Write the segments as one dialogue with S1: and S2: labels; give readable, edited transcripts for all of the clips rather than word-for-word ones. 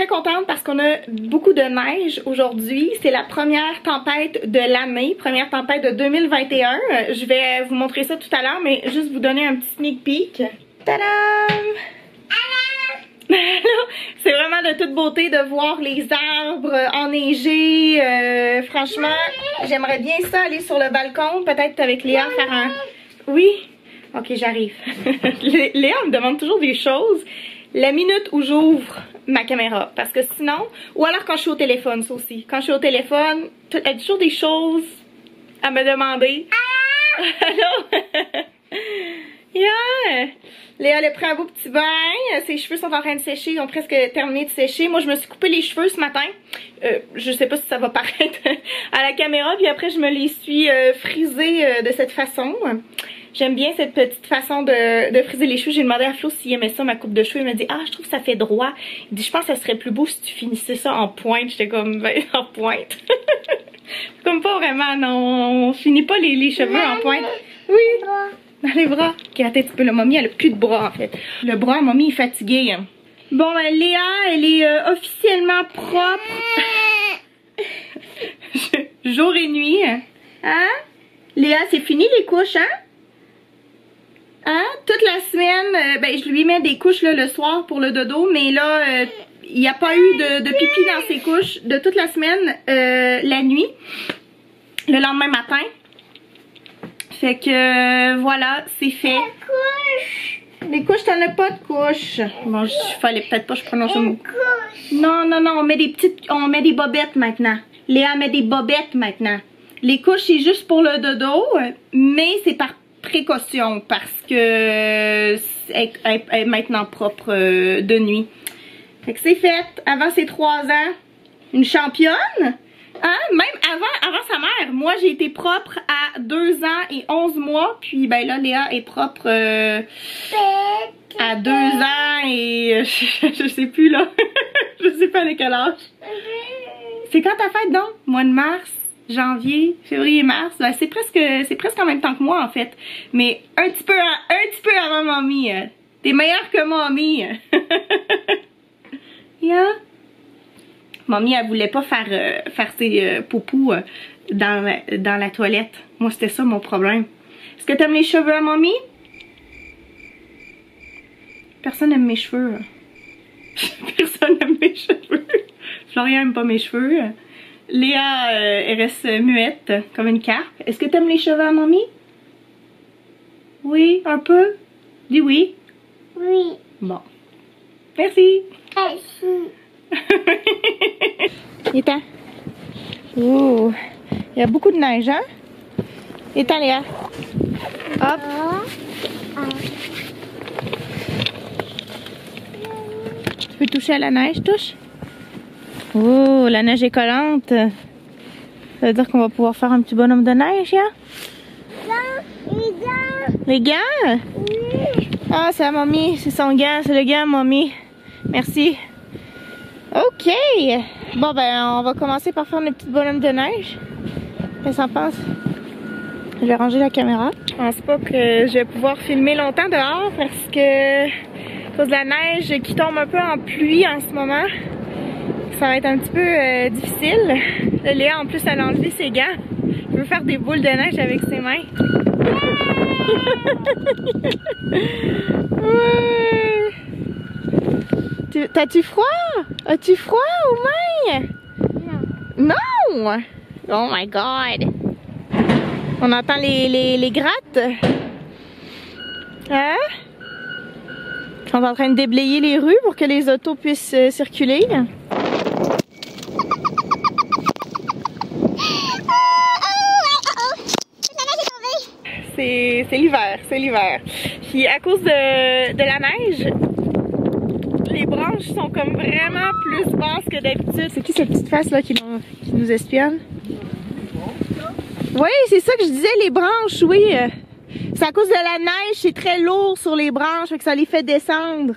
S1: très contente parce qu'on a beaucoup de neige aujourd'hui. C'est la première tempête de l'année, première tempête de 2021. Je vais vous montrer ça tout à l'heure, mais juste vous donner un petit sneak peek. Tadam! C'est vraiment de toute beauté de voir les arbres enneigés. Franchement, j'aimerais bien ça aller sur le balcon, peut-être avec Léa faire un... Oui? Ok, j'arrive. Léa me demande toujours des choses la minute où j'ouvre ma caméra. Parce que sinon... Ou alors quand je suis au téléphone, ça aussi. Quand je suis au téléphone, elle a toujours des choses à me demander. Allô? Yeah! Léa a pris un beau petit bain, ses cheveux sont en train de sécher, ils ont presque terminé de sécher. Moi je me suis coupé les cheveux ce matin, je sais pas si ça va paraître à la caméra, puis après je me les suis frisés de cette façon. J'aime bien cette petite façon de friser les cheveux. J'ai demandé à Flo s'il aimait ça, ma coupe de cheveux. Il m'a dit, ah, je trouve que ça fait droit. Il dit, je pense que ça serait plus beau si tu finissais ça en pointe. J'étais comme, ben, en pointe. Comme pas vraiment, non, on finit pas les cheveux en pointe. Oui. Dans les bras. Ok, attends un petit peu, la mommy, elle a plus de bras, en fait. Le bras, mommy est fatiguée. Bon, ben, Léa, elle est officiellement propre. Jour et nuit. Hein? Léa, c'est fini les couches, hein? Hein? Toute la semaine, ben, je lui mets des couches là, le soir pour le dodo, mais là, il n'y a pas eu de pipi dans ses couches de toute la semaine, la nuit, le lendemain matin. Fait que voilà, c'est fait. Les couches, t'en as pas de couches. Bon, fallait peut-être pas que je prononce le mot. Non, non, non, on met des bobettes maintenant. Léa met des bobettes maintenant. Les couches, c'est juste pour le dodo, mais c'est par précaution parce que elle est maintenant propre de nuit. Fait que c'est fait. Avant ses 3 ans, une championne. Hein? Même avant sa mère. Moi, j'ai été propre à 2 ans et 11 mois. Puis ben là, Léa est propre à 2 ans et je sais plus là. Je sais pas à quel âge. C'est quand ta fête donc? Mois de mars? Janvier, février, mars, ben c'est presque en même temps que moi en fait, mais un petit peu avant mamie. T'es meilleure que mamie. Yeah. Mamie elle voulait pas faire ses poupous dans la toilette. Moi c'était ça mon problème. Est-ce que t'aimes les cheveux à mamie? Personne aime mes cheveux. Personne aime mes cheveux. Florian aime pas mes cheveux. Léa, elle reste muette, comme une carpe. Est-ce que t'aimes les cheveux à mamie? Oui, un peu? Dis oui.
S2: Oui.
S1: Bon. Merci.
S2: Merci.
S1: Il est temps. Ouh. Il y a beaucoup de neige, hein? Il est temps, Léa. Hop. Tu peux toucher à la neige, touche? Oh, la neige est collante. Ça veut dire qu'on va pouvoir faire un petit bonhomme de neige, hein?
S2: Les gants.
S1: Les gants?
S2: Oui.
S1: Ah, c'est la mamie. C'est son gant. C'est le gant, mamie. Merci. OK. Bon, ben, on va commencer par faire notre petit bonhomme de neige. Qu'est-ce que ça pense? Je vais ranger la caméra. Je pense pas que je vais pouvoir filmer longtemps dehors parce que, à cause de la neige qui tombe un peu en pluie en ce moment, ça va être un petit peu difficile. Léa, en plus, elle a enlevé ses gants. Elle veut faire des boules de neige avec ses mains. Ouais. T'as-tu froid? As-tu froid aux mains? Non. Non? Oh my God. On entend les grattes. Hein? Ils sont en train de déblayer les rues pour que les autos puissent circuler. C'est l'hiver, c'est l'hiver. Puis à cause de la neige, les branches sont comme vraiment plus basses que d'habitude. C'est qui cette petite face là qui nous espionne? Oui, c'est ça que je disais, les branches, oui. C'est à cause de la neige, c'est très lourd sur les branches, fait que ça les fait descendre.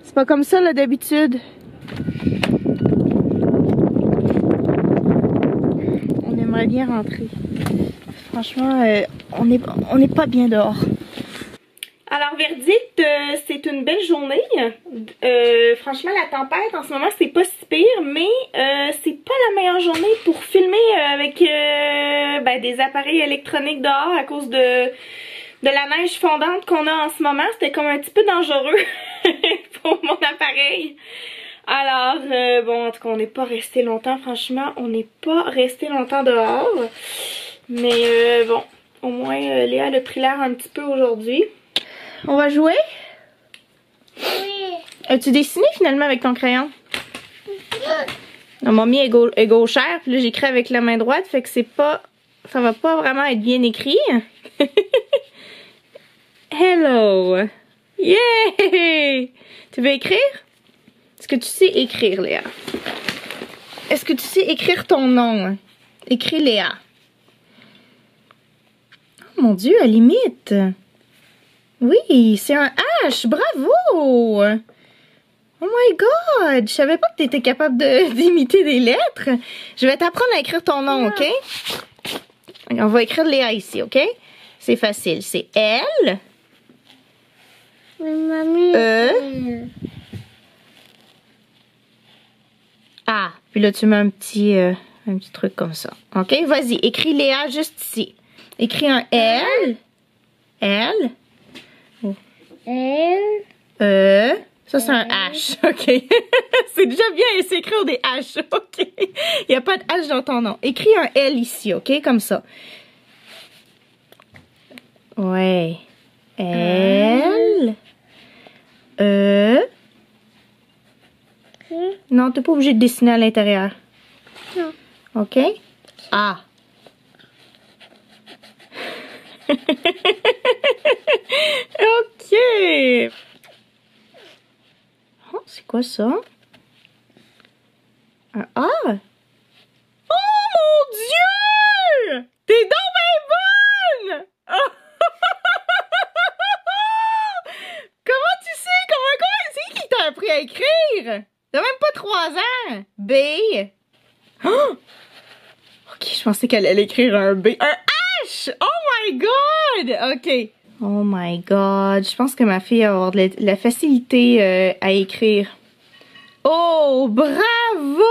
S1: C'est pas comme ça là d'habitude. On aimerait bien rentrer. Franchement, on n'est pas bien dehors. Alors Alors, verdict, c'est une belle journée. Franchement, la tempête, en ce moment, c'est pas si pire, mais c'est pas la meilleure journée pour filmer avec des appareils électroniques dehors à cause de la neige fondante qu'on a en ce moment. C'était comme un petit peu dangereux pour mon appareil. Alors, bon, en tout cas, on n'est pas resté longtemps, franchement. On n'est pas resté longtemps dehors. Mais bon, au moins, Léa a pris l'air un petit peu aujourd'hui. On va jouer?
S2: Oui.
S1: As-tu dessiné finalement avec ton crayon? Non, mamie est gauchère, puis là j'écris avec la main droite, fait que c'est pas... Ça va pas vraiment être bien écrit. Hello! Yeah! Tu veux écrire? Est-ce que tu sais écrire, Léa? Est-ce que tu sais écrire ton nom? Écris Léa. Oh mon Dieu, à limite! Oui, c'est un H! Bravo! Oh my god! Je savais pas que t'étais capable d'imiter des lettres. Je vais t'apprendre à écrire ton nom, ok? On va écrire Léa ici, ok? C'est facile. C'est L.
S2: Oui, mamie.
S1: E. A. Puis là, tu mets un petit truc comme ça. Ok? Vas-y, écris Léa juste ici. Écris un L. L.
S2: L.
S1: E. Ça, c'est un H. OK. C'est déjà bien s'écrire des H. OK. Il n'y a pas de H dans ton nom. Écris un L ici, OK? Comme ça. Ouais. L. E. Non, t'es pas obligé de dessiner à l'intérieur.
S2: Non.
S1: OK? A. OK. Oh, c'est quoi ça? Un A? Oh mon Dieu! T'es donc bien bonne! Comment tu sais? Comment c'est qui t'a appris à écrire? T'as même pas 3 ans! B. Oh! Ok, je pensais qu'elle allait écrire un B. Un H! Oh my god! Ok. Oh my god. Je pense que ma fille va avoir de la facilité à écrire. Oh, bravo!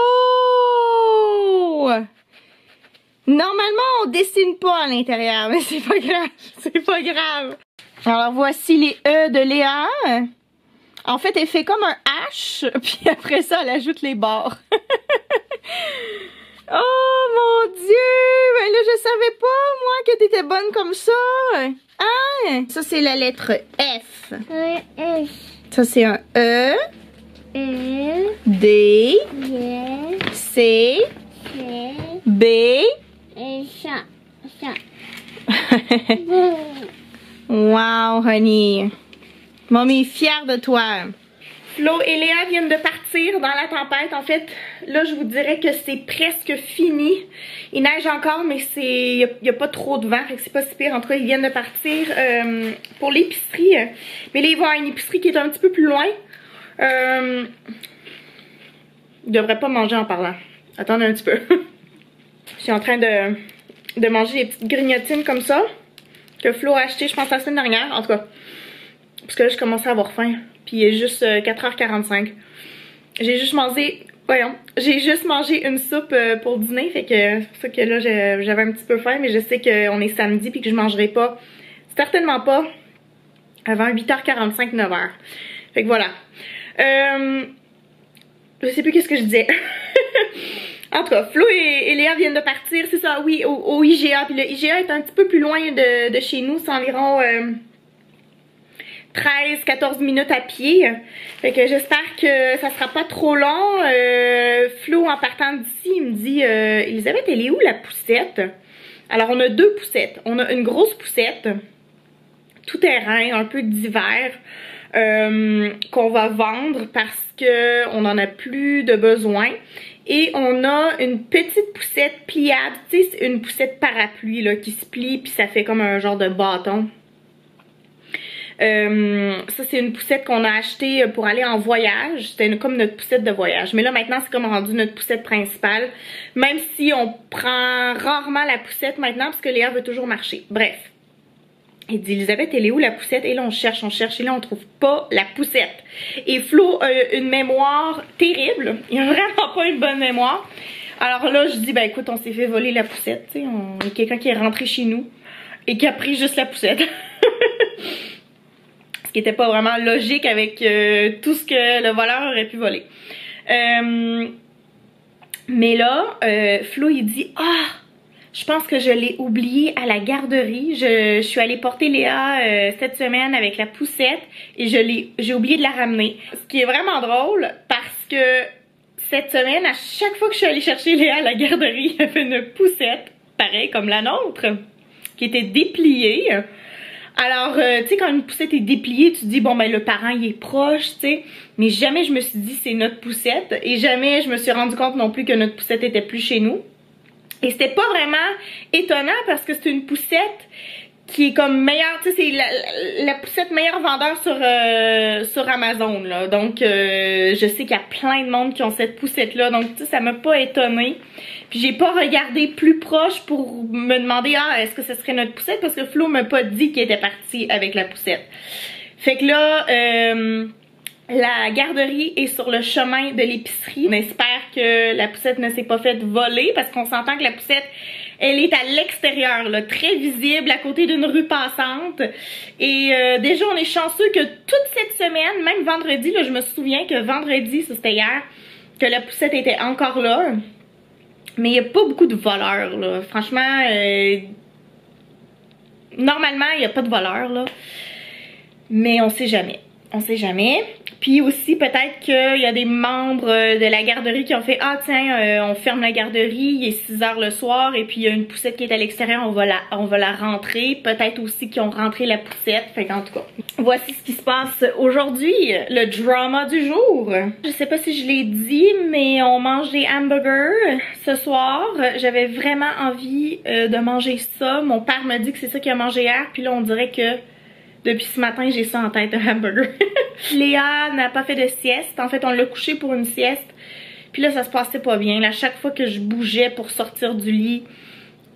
S1: Normalement, on dessine pas à l'intérieur, mais c'est pas grave. C'est pas grave. Alors, voici les E de Léa. En fait, elle fait comme un H, puis après ça, elle ajoute les bords. Oh mon Dieu! Ben là, je savais pas, moi, que t'étais bonne comme ça. Hein? Ça, c'est la lettre F.
S2: S.
S1: Ça, c'est un E.
S2: L.
S1: D.
S2: L.
S1: C.
S2: C.
S1: B.
S2: Et ça. Ça.
S1: Wow, honey. Mommy est fière de toi. Flo et Léa viennent de partir dans la tempête. En fait, là, je vous dirais que c'est presque fini. Il neige encore, mais il n'y a pas trop de vent, fait que c'est pas si pire. En tout cas, ils viennent de partir pour l'épicerie. Mais là, ils vont à une épicerie qui est un petit peu plus loin. Ils devraient pas manger en parlant. Attendez un petit peu. Je suis en train de manger des petites grignotines comme ça. Que Flo a acheté, je pense, la semaine dernière. En tout cas, parce que là, je commençais à avoir faim. Puis il est juste 4h45. J'ai juste mangé... Voyons. J'ai juste mangé une soupe pour dîner. Fait que c'est pour ça que là, j'avais un petit peu faim. Mais je sais qu'on est samedi puis que je mangerai pas. Certainement pas avant 8h45, 9h. Fait que voilà. Je sais plus qu'est-ce que je disais. En tout cas, Flo et Léa viennent de partir. C'est ça, oui, au IGA. Puis le IGA est un petit peu plus loin de chez nous. C'est environ... 13-14 minutes à pied. Fait que j'espère que ça sera pas trop long. Flo, en partant d'ici, il me dit Elisabeth, elle est où la poussette? Alors, on a 2 poussettes. On a une grosse poussette, tout terrain, un peu d'hiver, qu'on va vendre parce que on en a plus de besoin. Et on a une petite poussette pliable, tu sais, une poussette parapluie là, qui se plie puis ça fait comme un genre de bâton. Ça c'est une poussette qu'on a achetée pour aller en voyage. C'était comme notre poussette de voyage. Mais là maintenant c'est comme rendu notre poussette principale. Même si on prend rarement la poussette maintenant parce que Léa veut toujours marcher. Bref. Il dit, Elisabeth, elle est où la poussette? Et là, on cherche, et là, on trouve pas la poussette. Et Flo a une mémoire terrible. Il a vraiment pas une bonne mémoire. Alors là, je dis, ben écoute, on s'est fait voler la poussette. Il y a quelqu'un qui est rentré chez nous et qui a pris juste la poussette. Ce qui était pas vraiment logique avec tout ce que le voleur aurait pu voler. Mais là, Flo, il dit, ah! Je pense que je l'ai oublié à la garderie. Je suis allée porter Léa cette semaine avec la poussette et j'ai oublié de la ramener. Ce qui est vraiment drôle parce que cette semaine, à chaque fois que je suis allée chercher Léa à la garderie, il y avait une poussette, pareil comme la nôtre, qui était dépliée. Alors, tu sais, quand une poussette est dépliée, tu te dis, bon, ben le parent, il est proche, tu sais. Mais jamais je me suis dit, c'est notre poussette. Et jamais je me suis rendu compte non plus que notre poussette était plus chez nous. Et c'était pas vraiment étonnant parce que c'est une poussette qui est comme meilleure, tu sais, c'est la poussette meilleure vendeur sur Amazon, là. Donc, je sais qu'il y a plein de monde qui ont cette poussette-là. Donc, tu sais, ça m'a pas étonnée. Puis, j'ai pas regardé plus proche pour me demander, ah, est-ce que ce serait notre poussette? Parce que Flo m'a pas dit qu'il était parti avec la poussette. Fait que là, la garderie est sur le chemin de l'épicerie. On espère que la poussette ne s'est pas faite voler parce qu'on s'entend que la poussette, elle est à l'extérieur, là, très visible, à côté d'une rue passante. Et déjà, on est chanceux que toute cette semaine, même vendredi, là, je me souviens que vendredi, ça c'était hier, que la poussette était encore là. Mais il n'y a pas beaucoup de voleurs, là. Franchement, normalement, il n'y a pas de voleurs, là. Mais on sait jamais. On sait jamais. Puis aussi, peut-être qu'il y a des membres de la garderie qui ont fait « Ah tiens, on ferme la garderie, il est 6 h le soir et puis il y a une poussette qui est à l'extérieur, on va la rentrer. » Peut-être aussi qu'ils ont rentré la poussette. Fait qu'en tout cas, voici ce qui se passe aujourd'hui, le drama du jour. Je sais pas si je l'ai dit, mais on mange des hamburgers ce soir. J'avais vraiment envie de manger ça. Mon père m'a dit que c'est ça qu'il a mangé hier, puis là on dirait que depuis ce matin, j'ai ça en tête, un hamburger. Léa n'a pas fait de sieste. En fait, on l'a couché pour une sieste. Puis là, ça se passait pas bien. Là, chaque fois que je bougeais pour sortir du lit,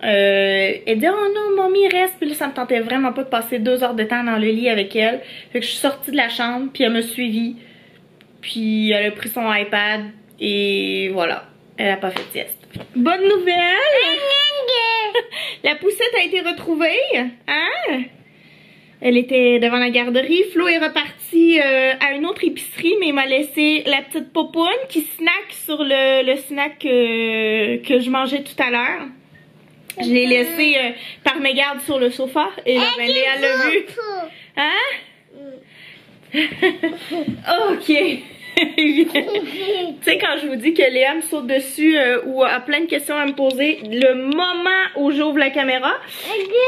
S1: elle dit « Oh non, mamie, reste. » Puis là, ça me tentait vraiment pas de passer 2 heures de temps dans le lit avec elle. Fait que je suis sortie de la chambre, puis elle m'a suivie. Puis elle a pris son iPad et voilà. Elle a pas fait de sieste. Bonne nouvelle! La poussette a été retrouvée. Hein? Elle était devant la garderie. Flo est reparti à une autre épicerie, mais il m'a laissé la petite popoune qui snack sur le snack que je mangeais tout à l'heure. Je l'ai laissé par mégarde sur le sofa et là, ben, Léa l'a vu. Hein? Ok. Tu sais, quand je vous dis que Léa me saute dessus ou a plein de questions à me poser, le moment où j'ouvre la caméra,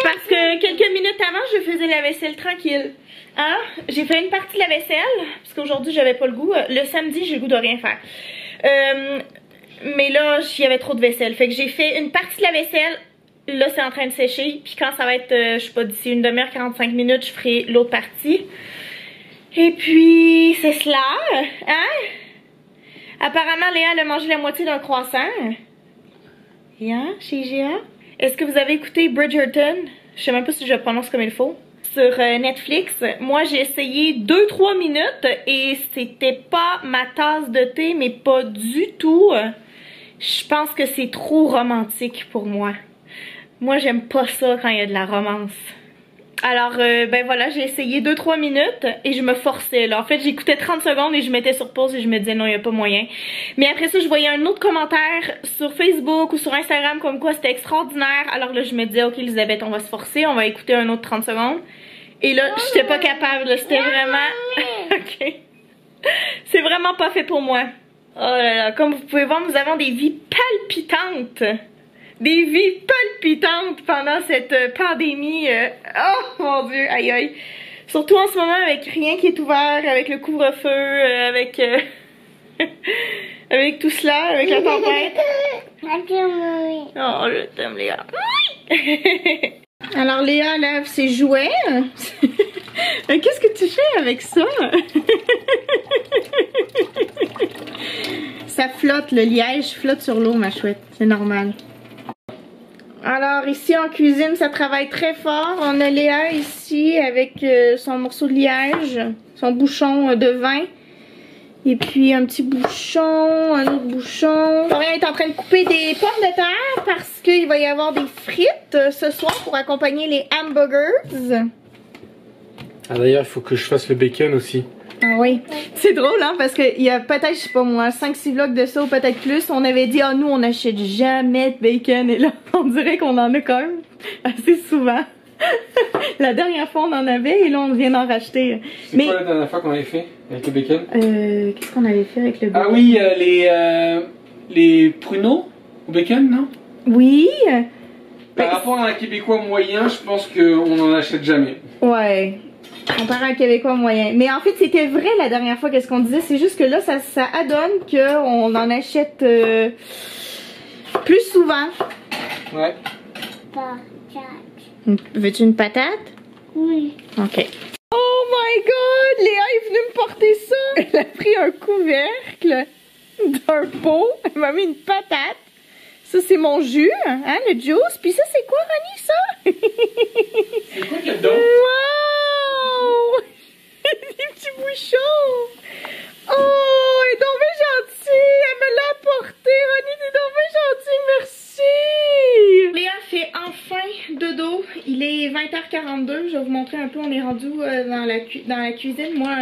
S1: parce que quelques minutes avant, je faisais la vaisselle tranquille. Hein? J'ai fait une partie de la vaisselle, parce qu'aujourd'hui, j'avais pas le goût. Le samedi, j'ai le goût de rien faire. Mais là, il y avait trop de vaisselle. Fait que j'ai fait une partie de la vaisselle. Là, c'est en train de sécher. Puis quand ça va être, je sais pas, d'ici une demi-heure, 45 minutes, je ferai l'autre partie. Et puis, c'est cela, hein? Apparemment, Léa, elle a mangé la moitié d'un croissant. Hein, chez Géa? Est-ce que vous avez écouté Bridgerton? Je sais même pas si je le prononce comme il faut. Sur Netflix. Moi, j'ai essayé 2-3 minutes et c'était pas ma tasse de thé, mais pas du tout. Je pense que c'est trop romantique pour moi. Moi, j'aime pas ça quand il y a de la romance. Alors, ben voilà, j'ai essayé 2-3 minutes et je me forçais là. En fait, j'écoutais 30 secondes et je mettais sur pause et je me disais non, il n'y a pas moyen. Mais après ça, je voyais un autre commentaire sur Facebook ou sur Instagram comme quoi c'était extraordinaire. Alors là, je me disais, ok Elisabeth, on va se forcer, on va écouter un autre 30 secondes. Et là, j'étais pas capable, c'était vraiment... Ok. C'est vraiment pas fait pour moi. Oh là là, comme vous pouvez voir, nous avons des vies palpitantes. Des vies palpitantes pendant cette pandémie. Oh mon Dieu, aïe aïe. Surtout en ce moment avec rien qui est ouvert, avec le couvre-feu, avec avec tout cela, avec la tempête. Oh, je t'aime Léa. Alors Léa lave ses jouets. Qu'est-ce que tu fais avec ça? Ça flotte, le liège flotte sur l'eau, ma chouette. C'est normal. Alors ici en cuisine, ça travaille très fort. On a Léa ici avec son morceau de liège, son bouchon de vin. Et puis un petit bouchon, un autre bouchon. Florian est en train de couper des pommes de terre parce qu'il va y avoir des frites ce soir pour accompagner les hamburgers.
S3: Ah d'ailleurs, il faut que je fasse le bacon aussi.
S1: Ah oui. C'est drôle hein parce qu'il y a peut-être, je sais pas moi, 5-6 vlogs de ça ou peut-être plus. On avait dit, ah nous on n'achète jamais de bacon et là on dirait qu'on en a quand même assez souvent. La dernière fois on en avait et là on vient d'en racheter.
S3: C'est quoi la dernière fois qu'on avait fait avec le bacon?
S1: Qu'est-ce qu'on avait fait avec le bacon?
S3: Ah oui, les pruneaux au bacon, non?
S1: Oui.
S3: Par rapport à un Québécois moyen, je pense qu'on n'en achète jamais.
S1: Ouais. Comparé à un Québécois moyen. Mais en fait c'était vrai la dernière fois qu'est-ce qu'on disait. C'est juste que là ça adonne qu'on en achète plus souvent.
S3: Ouais.
S1: Veux-tu une patate?
S2: Oui.
S1: Ok. Oh my god! Léa est venue me porter ça! Elle a pris un couvercle d'un pot. Elle m'a mis une patate. Ça, c'est mon jus, hein, le juice. Puis ça, c'est quoi, Ronnie, ça?
S3: C'est quoi qu'il y a dedans?
S1: Wow! Des petits bouchons! Oh, elle est donc bien gentille! Elle me l'a apporté! Ronnie, t'es donc bien gentille! Merci! Léa fait enfin dodo. Il est 20h42. Je vais vous montrer un peu. On est rendu dans la cuisine. Moi,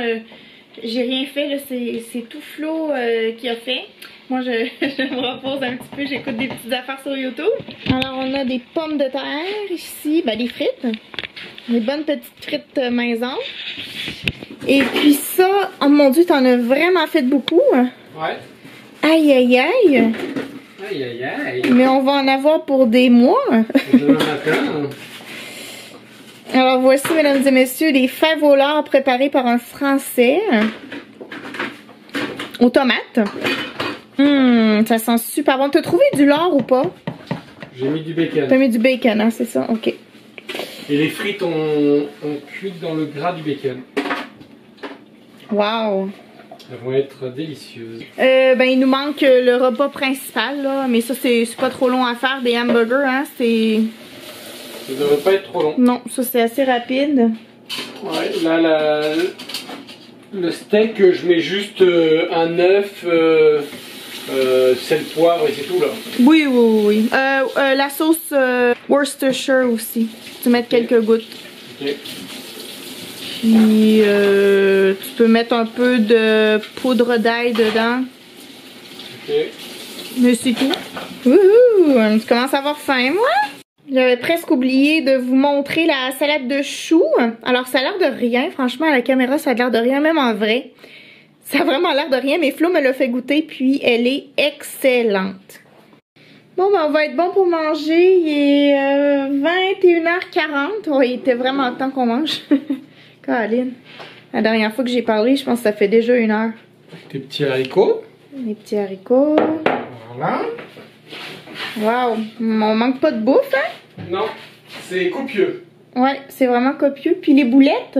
S1: j'ai rien fait. Là, c'est tout Flo qui a fait. Moi, je me repose un petit peu. J'écoute des petites affaires sur YouTube. Alors, on a des pommes de terre ici. Ben, des frites. Des bonnes petites frites maison. Et puis ça, oh mon Dieu, t'en as vraiment fait beaucoup.
S3: Ouais.
S1: Aïe, aïe, aïe.
S3: Aïe aïe aïe.
S1: Mais on va en avoir pour des mois.
S3: Demain matin.
S1: Alors voici, mesdames et messieurs, des fèves au lard préparés par un Français. Aux tomates. Ça sent super bon. T'as trouvé du lard ou pas?
S3: J'ai mis du bacon.
S1: T'as mis du bacon, hein, c'est ça? Ok.
S3: Et les frites ont cuit dans le gras du bacon.
S1: Wow.
S3: Elles vont être délicieuses.
S1: Ben il nous manque le repas principal, là. Mais ça, c'est pas trop long à faire, des hamburgers, hein. C'est...
S3: Ça devrait pas être trop long.
S1: Non, ça c'est assez rapide.
S3: Ouais, là, le steak, je mets juste un œuf, sel, poivre et c'est tout là.
S1: Oui, oui, oui. La sauce Worcestershire aussi. Tu mets quelques gouttes.
S3: Ok.
S1: Puis tu peux mettre un peu de poudre d'ail dedans.
S3: Ok.
S1: Mais c'est tout. Wouhou! Tu commences à avoir faim, moi? J'avais presque oublié de vous montrer la salade de choux. Alors, ça a l'air de rien. Franchement, à la caméra, ça a l'air de rien, même en vrai. Ça a vraiment l'air de rien, mais Flo me l'a fait goûter, puis elle est excellente. Bon, ben, on va être bon pour manger. Il est 21h40. Oh, il était vraiment temps qu'on mange. Caroline. La dernière fois que j'ai parlé, je pense que ça fait déjà 1 heure.
S3: Tes petits haricots.
S1: Les petits haricots.
S3: Voilà.
S1: Wow. On manque pas de bouffe, hein?
S3: Non, c'est copieux.
S1: Ouais, c'est vraiment copieux. Puis les boulettes?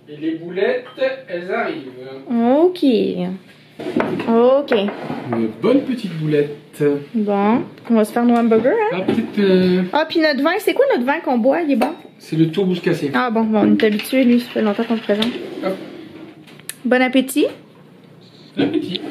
S3: Et les boulettes, elles arrivent.
S1: Ok. Ok.
S3: Une bonne petite boulette.
S1: Bon, on va se faire nos hamburgers, hein?
S3: Ah, peut-être.
S1: Ah, puis notre vin, c'est quoi notre vin qu'on boit? Il est bon?
S3: C'est le tourbous cassé.
S1: Ah bon, on est habitué, lui, ça fait longtemps qu'on le présente.
S3: Hop.
S1: Bon appétit.
S3: Bon appétit.